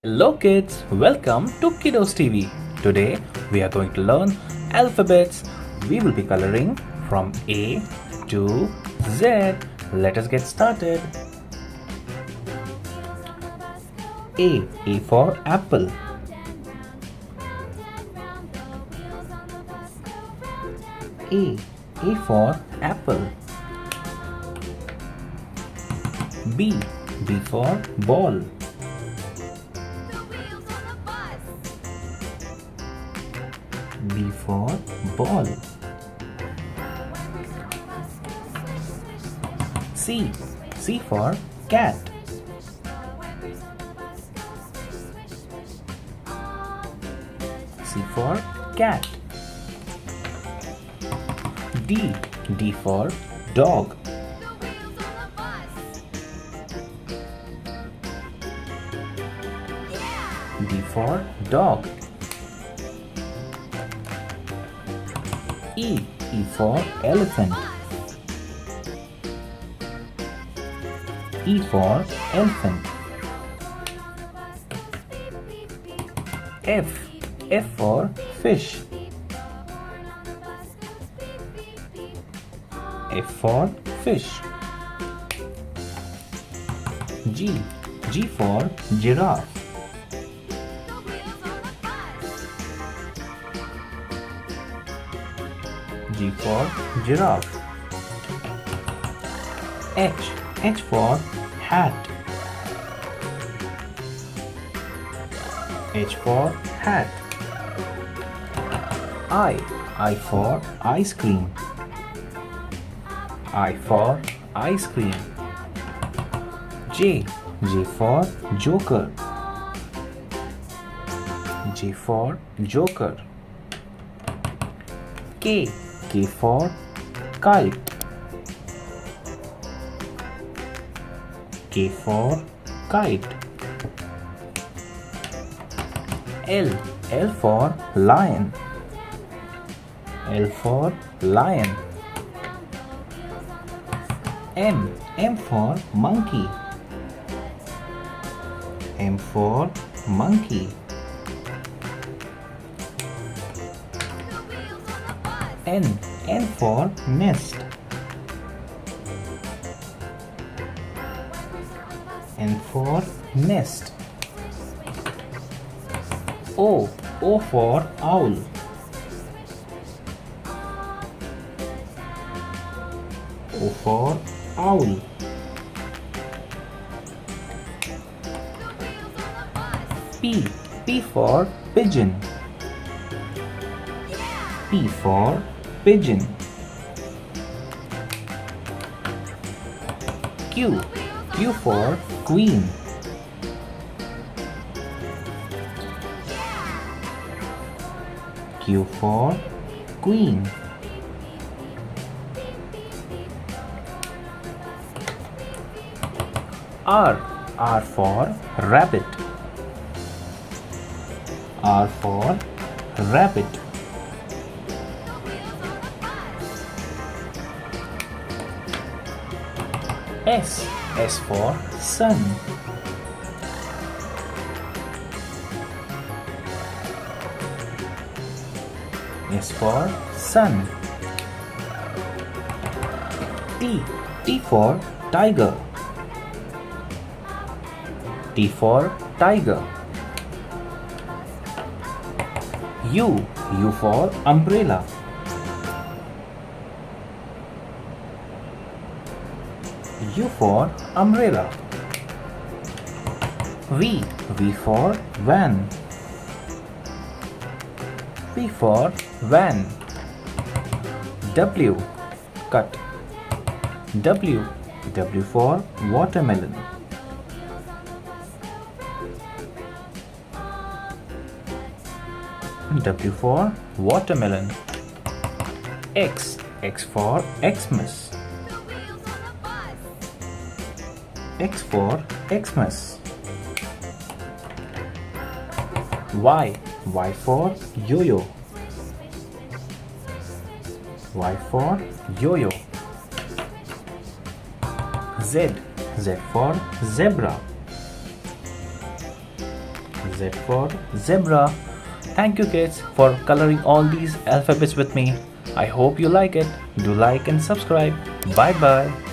Hello kids, welcome to Kiddos TV. Today we are going to learn alphabets. We will be coloring from A to Z. Let us get started. A for apple. A for apple. B for ball. B for ball. C for cat. C for cat. D for dog. D for dog. E for elephant. E for elephant. F for fish. F for fish. G for giraffe. G for giraffe. H for hat. H for hat. I for ice cream. I for ice cream. J for joker. J for joker. K for kite. K for kite. L for lion. L for lion. M for monkey. M for monkey. N for nest. N for nest. O for owl. O for owl. P for pigeon. P for pigeon. Q for queen. Q for queen. R for rabbit. R for rabbit. S for sun. S for sun. T for tiger. T for tiger. U for umbrella. U for umbrella. V for van. V for van. W cut. W for watermelon. W for watermelon. X for Xmas. X for Xmas. Y for yo-yo. Y for yo-yo. Z for zebra. Z for zebra. Thank you kids for coloring all these alphabets with me. I hope you like it. Do like and subscribe. Bye bye.